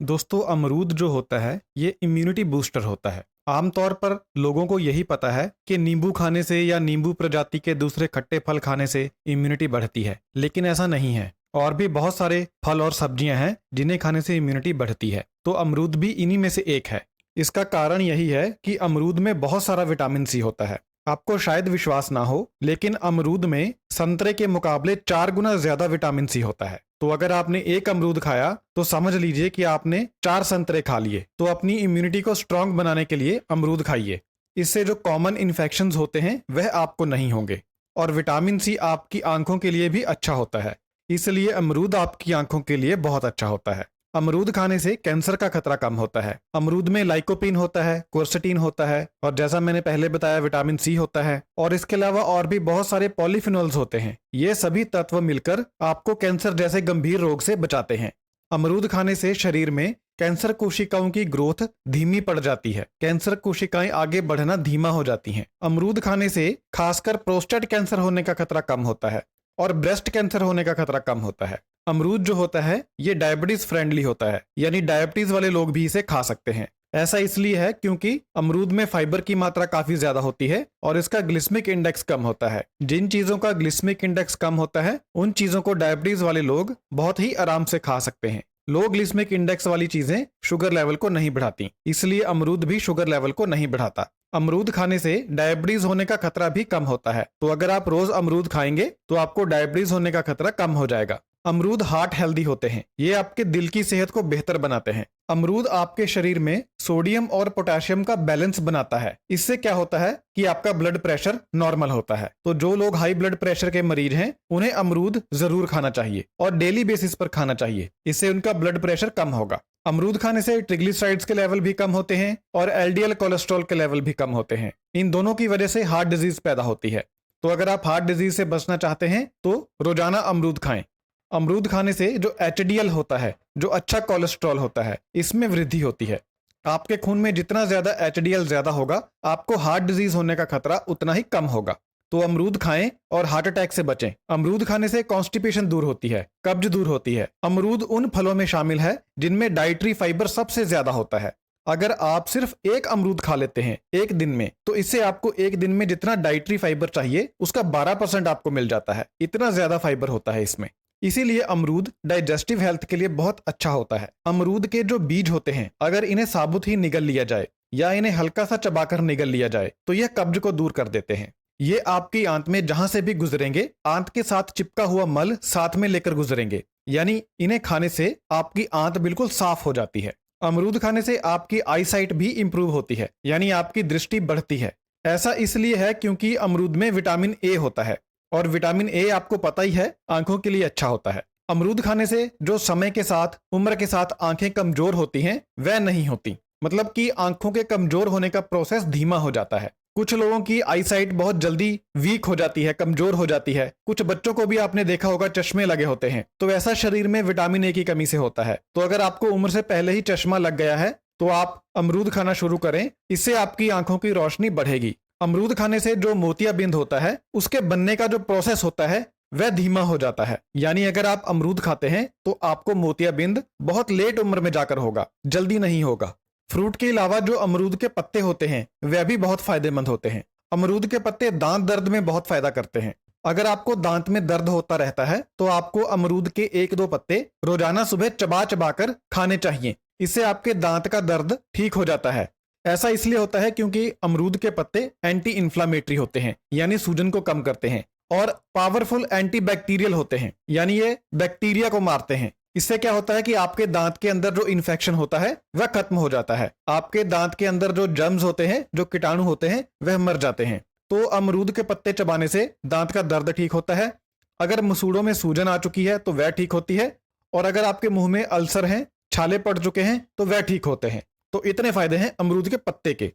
दोस्तों अमरूद जो होता है ये इम्यूनिटी बूस्टर होता है। आमतौर पर लोगों को यही पता है कि नींबू खाने से या नींबू प्रजाति के दूसरे खट्टे फल खाने से इम्यूनिटी बढ़ती है, लेकिन ऐसा नहीं है। और भी बहुत सारे फल और सब्जियां हैं जिन्हें खाने से इम्यूनिटी बढ़ती है, तो अमरूद भी इन्हीं में से एक है। इसका कारण यही है कि अमरूद में बहुत सारा विटामिन सी होता है। आपको शायद विश्वास ना हो, लेकिन अमरूद में संतरे के मुकाबले 4 गुना ज्यादा विटामिन सी होता है। तो अगर आपने एक अमरूद खाया तो समझ लीजिए कि आपने 4 संतरे खा लिए। तो अपनी इम्यूनिटी को स्ट्रांग बनाने के लिए अमरूद खाइए। इससे जो कॉमन इन्फेक्शंस होते हैं वह आपको नहीं होंगे। और विटामिन सी आपकी आंखों के लिए भी अच्छा होता है, इसलिए अमरूद आपकी आंखों के लिए बहुत अच्छा होता है। अमरूद खाने से कैंसर का खतरा कम होता है। अमरूद में लाइकोपीन होता है, क्वर्सेटीन होता है, और जैसा मैंने पहले बताया विटामिन सी होता है। और इसके अलावा और भी बहुत सारे पॉलीफिनोल्स होते हैं। ये सभी तत्व मिलकर आपको कैंसर जैसे गंभीर रोग से बचाते हैं। अमरूद खाने से शरीर में कैंसर कोशिकाओं की ग्रोथ धीमी पड़ जाती है। कैंसर कोशिकाएं आगे बढ़ना धीमा हो जाती हैं। अमरूद खाने से खासकर प्रोस्टेट कैंसर होने का खतरा कम होता है और ब्रेस्ट कैंसर होने का खतरा कम होता है। अमरूद जो होता है ये डायबिटीज फ्रेंडली होता है, यानी डायबिटीज वाले लोग भी इसे खा सकते हैं। ऐसा इसलिए है क्योंकि अमरूद में फाइबर की मात्रा काफी ज्यादा होती है और इसका ग्लिस्मिक इंडेक्स कम होता है। जिन चीजों का ग्लिस्मिक इंडेक्स कम होता है उन चीजों को डायबिटीज वाले लोग बहुत ही आराम से खा सकते हैं। लो ग्लिस्मिक इंडेक्स वाली चीजें शुगर लेवल को नहीं बढ़ाती, इसलिए अमरूद भी शुगर लेवल को नहीं बढ़ाता। अमरूद खाने से डायबिटीज होने का खतरा भी कम होता है। तो अगर आप रोज अमरूद खाएंगे तो आपको डायबिटीज होने का खतरा कम हो जाएगा। अमरूद हार्ट हेल्दी होते हैं, ये आपके दिल की सेहत को बेहतर बनाते हैं। अमरूद आपके शरीर में सोडियम और पोटेशियम का बैलेंस बनाता है। इससे क्या होता है कि आपका ब्लड प्रेशर नॉर्मल होता है। तो जो लोग हाई ब्लड प्रेशर के मरीज हैं उन्हें अमरूद जरूर खाना चाहिए और डेली बेसिस पर खाना चाहिए। इससे उनका ब्लड प्रेशर कम होगा। अमरूद खाने से ट्रिग्लिसराइड्स के लेवल भी कम होते हैं और एलडीएल कोलेस्ट्रॉल के लेवल भी कम होते हैं। इन दोनों की वजह से हार्ट डिजीज पैदा होती है। तो अगर आप हार्ट डिजीज से बचना चाहते हैं तो रोजाना अमरूद खाएं। अमरूद खाने से जो एचडीएल होता है, जो अच्छा कोलेस्ट्रॉल होता है, इसमें वृद्धि होती है। आपके खून में जितना ज्यादा एचडीएल ज्यादा होगा, आपको हार्ट डिजीज होने का खतरा उतना ही कम होगा। तो अमरूद खाएं और हार्ट अटैक से बचें। अमरूद खाने से कॉन्स्टिपेशन दूर होती है, कब्ज दूर होती है। अमरूद उन फलों में शामिल है जिनमें डाइटरी फाइबर सबसे ज्यादा होता है। अगर आप सिर्फ एक अमरूद खा लेते हैं एक दिन में, तो इससे आपको एक दिन में जितना डाइटरी फाइबर चाहिए उसका 12% आपको मिल जाता है। इतना ज्यादा फाइबर होता है इसमें। इसीलिए अमरूद डाइजेस्टिव हेल्थ के लिए बहुत अच्छा होता है। अमरूद के जो बीज होते हैं, अगर इन्हें साबुत ही निगल लिया जाए या इन्हें हल्का सा चबाकर निगल लिया जाए तो यह कब्ज को दूर कर देते हैं। ये आपकी आंत में जहां से भी गुजरेंगे, आंत के साथ चिपका हुआ मल साथ में लेकर गुजरेंगे, यानी इन्हें खाने से आपकी आंत बिल्कुल साफ हो जाती है। अमरूद खाने से आपकी आई साइट भी इंप्रूव होती है, यानी आपकी दृष्टि बढ़ती है। ऐसा इसलिए है क्योंकि अमरूद में विटामिन ए होता है और विटामिन ए आपको पता ही है आंखों के लिए अच्छा होता है। अमरूद खाने से जो समय के साथ, उम्र के साथ आंखें कमजोर होती हैं वह नहीं होती। मतलब कि आंखों के कमजोर होने का प्रोसेस धीमा हो जाता है। कुछ लोगों की आई साइट बहुत जल्दी वीक हो जाती है, कमजोर हो जाती है। कुछ बच्चों को भी आपने देखा होगा चश्मे लगे होते हैं, तो ऐसा शरीर में विटामिन ए की कमी से होता है। तो अगर आपको उम्र से पहले ही चश्मा लग गया है तो आप अमरूद खाना शुरू करें, इससे आपकी आंखों की रोशनी बढ़ेगी। अमरूद खाने से जो मोतियाबिंद होता है उसके बनने का जो प्रोसेस होता है वह धीमा हो जाता है। यानी अगर आप अमरूद खाते हैं तो आपको मोतियाबिंद बहुत लेट उम्र में जाकर होगा, जल्दी नहीं होगा। फ्रूट के अलावा जो अमरूद के पत्ते होते हैं वह भी बहुत फायदेमंद होते हैं। अमरूद के पत्ते दांत दर्द में बहुत फायदा करते हैं। अगर आपको दांत में दर्द होता रहता है तो आपको अमरूद के 1-2 पत्ते रोजाना सुबह चबा चबा कर खाने चाहिए। इससे आपके दांत का दर्द ठीक हो जाता है। ऐसा इसलिए होता है क्योंकि अमरूद के पत्ते एंटी इंफ्लामेटरी होते हैं, यानी सूजन को कम करते हैं, और पावरफुल एंटी बैक्टीरियल होते हैं, यानी ये बैक्टीरिया को मारते हैं। इससे क्या होता है कि आपके दांत के अंदर जो इन्फेक्शन होता है वह खत्म हो जाता है। आपके दांत के अंदर जो जर्म्स होते हैं, जो कीटाणु होते हैं, वह मर जाते हैं। तो अमरूद के पत्ते चबाने से दांत का दर्द ठीक होता है। अगर मसूड़ों में सूजन आ चुकी है तो वह ठीक होती है, और अगर आपके मुंह में अल्सर हैं, छाले पड़ चुके हैं, तो वह ठीक होते हैं। तो इतने फायदे हैं अमरूद के पत्ते के।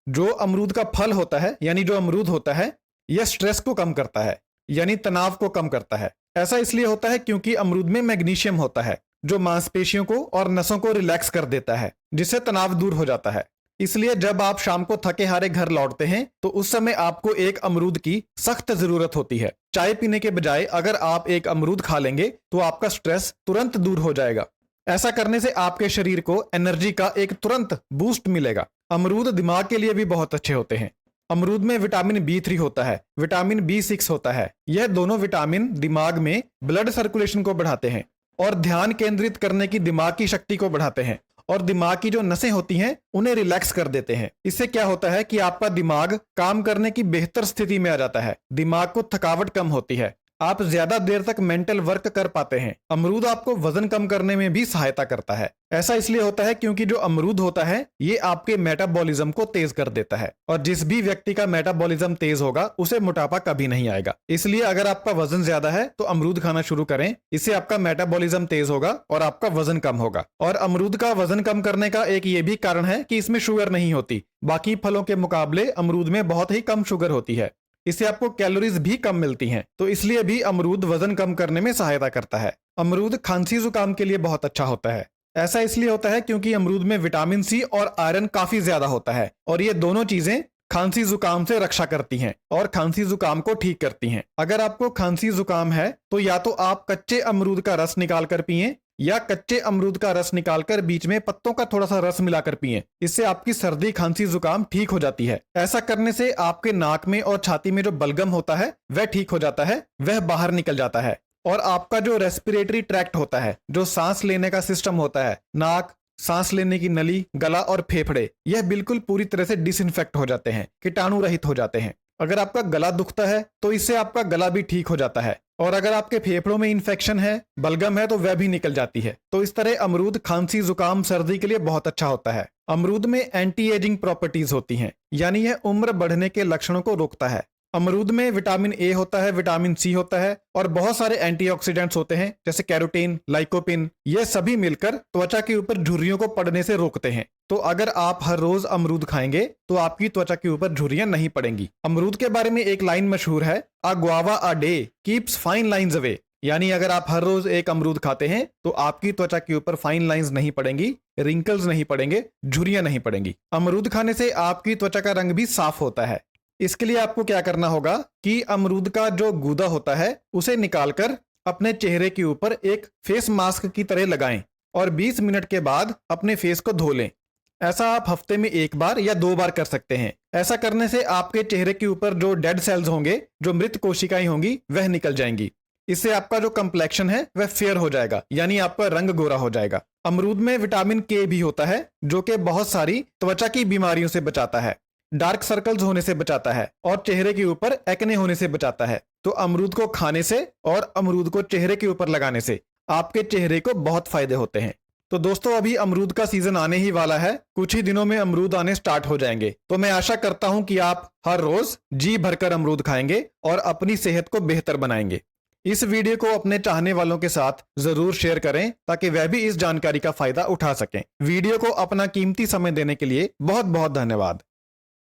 जो अमरूद का फल होता है, यानी जो अमरूद होता है, यह स्ट्रेस को कम करता है, यानी तनाव को कम करता है। ऐसा इसलिए होता है क्योंकि अमरूद में मैग्नीशियम होता है जो मांसपेशियों को और नसों को रिलैक्स कर देता है, जिससे तनाव दूर हो जाता है। इसलिए जब आप शाम को थके हारे घर लौटते हैं तो उस समय आपको एक अमरूद की सख्त जरूरत होती है। चाय पीने के बजाय अगर आप एक अमरूद खा लेंगे तो आपका स्ट्रेस तुरंत दूर हो जाएगा। ऐसा करने से आपके शरीर को एनर्जी का एक तुरंत बूस्ट मिलेगा। अमरूद दिमाग के लिए भी बहुत अच्छे होते हैं। अमरूद में विटामिन B3 होता है, विटामिन B6 होता है। यह दोनों विटामिन दिमाग में ब्लड सर्कुलेशन को बढ़ाते हैं और ध्यान केंद्रित करने की दिमाग की शक्ति को बढ़ाते हैं और दिमाग की जो नसें होती हैं उन्हें रिलैक्स कर देते हैं। इससे क्या होता है कि आपका दिमाग काम करने की बेहतर स्थिति में आ जाता है, दिमाग को थकावट कम होती है, आप ज्यादा देर तक मेंटल वर्क कर पाते हैं। अमरूद आपको वजन कम करने में भी सहायता करता है। ऐसा इसलिए होता है क्योंकि जो अमरूद होता है ये आपके मेटाबॉलिज्म को तेज कर देता है और जिस भी व्यक्ति का मेटाबॉलिज्म तेज होगा उसे मोटापा कभी नहीं आएगा। इसलिए अगर आपका वजन ज्यादा है तो अमरूद खाना शुरू करें, इससे आपका मेटाबॉलिज्म तेज होगा और आपका वजन कम होगा। और अमरूद का वजन कम करने का एक ये भी कारण है कि इसमें शुगर नहीं होती। बाकी फलों के मुकाबले अमरूद में बहुत ही कम शुगर होती है, इससे आपको कैलोरीज भी कम मिलती हैं, तो इसलिए भी अमरूद वजन कम करने में सहायता करता है। अमरूद खांसी जुकाम के लिए बहुत अच्छा होता है। ऐसा इसलिए होता है क्योंकि अमरूद में विटामिन C और आयरन काफी ज्यादा होता है और ये दोनों चीजें खांसी जुकाम से रक्षा करती हैं और खांसी जुकाम को ठीक करती हैं। अगर आपको खांसी जुकाम है तो या तो आप कच्चे अमरूद का रस निकाल कर पिएं या कच्चे अमरूद का रस निकालकर बीच में पत्तों का थोड़ा सा रस मिलाकर पिएं। इससे आपकी सर्दी खांसी जुकाम ठीक हो जाती है। ऐसा करने से आपके नाक में और छाती में जो बलगम होता है वह ठीक हो जाता है, वह बाहर निकल जाता है और आपका जो रेस्पिरेटरी ट्रैक्ट होता है, जो सांस लेने का सिस्टम होता है, नाक, सांस लेने की नली, गला और फेफड़े, यह बिल्कुल पूरी तरह से डिसइंफेक्ट हो जाते हैं, कीटाणु रहित हो जाते हैं। अगर आपका गला दुखता है तो इससे आपका गला भी ठीक हो जाता है और अगर आपके फेफड़ों में इन्फेक्शन है, बलगम है, तो वह भी निकल जाती है। तो इस तरह अमरूद खांसी जुकाम सर्दी के लिए बहुत अच्छा होता है। अमरूद में एंटी एजिंग प्रॉपर्टीज होती हैं, यानी यह उम्र बढ़ने के लक्षणों को रोकता है। अमरूद में विटामिन A होता है, विटामिन C होता है और बहुत सारे एंटीऑक्सीडेंट्स होते हैं जैसे कैरोटीन, लाइकोपिन। ये सभी मिलकर त्वचा के ऊपर झुर्रियों को पड़ने से रोकते हैं। तो अगर आप हर रोज अमरूद खाएंगे तो आपकी त्वचा के ऊपर झुर्रियां नहीं पड़ेंगी। अमरूद के बारे में एक लाइन मशहूर है, a guava a day keeps fine lines away, यानी अगर आप हर रोज एक अमरूद खाते हैं तो आपकी त्वचा के ऊपर फाइन लाइंस नहीं पड़ेंगी, रिंकल्स नहीं पड़ेंगे, झुर्रियां नहीं पड़ेंगी। अमरूद खाने से आपकी त्वचा का रंग भी साफ होता है। इसके लिए आपको क्या करना होगा कि अमरूद का जो गूदा होता है उसे निकालकर अपने चेहरे के ऊपर एक फेस मास्क की तरह लगाएं और 20 मिनट के बाद अपने फेस को धो लें। ऐसा आप हफ्ते में 1 बार या 2 बार कर सकते हैं। ऐसा करने से आपके चेहरे के ऊपर जो डेड सेल्स होंगे, जो मृत कोशिकाएं होंगी, वह निकल जाएंगी। इससे आपका जो कंप्लेक्शन है वह फेयर हो जाएगा, यानी आपका रंग गोरा हो जाएगा। अमरूद में विटामिन K भी होता है जो कि बहुत सारी त्वचा की बीमारियों से बचाता है, डार्क सर्कल्स होने से बचाता है और चेहरे के ऊपर एक्ने होने से बचाता है। तो अमरूद को खाने से और अमरूद को चेहरे के ऊपर लगाने से आपके चेहरे को बहुत फायदे होते हैं। तो दोस्तों, अभी अमरूद का सीजन आने ही वाला है, कुछ ही दिनों में अमरूद आने स्टार्ट हो जाएंगे। तो मैं आशा करता हूं कि आप हर रोज जी भरकर अमरूद खाएंगे और अपनी सेहत को बेहतर बनाएंगे। इस वीडियो को अपने चाहने वालों के साथ जरूर शेयर करें ताकि वह भी इस जानकारी का फायदा उठा सकें। वीडियो को अपना कीमती समय देने के लिए बहुत बहुत धन्यवाद।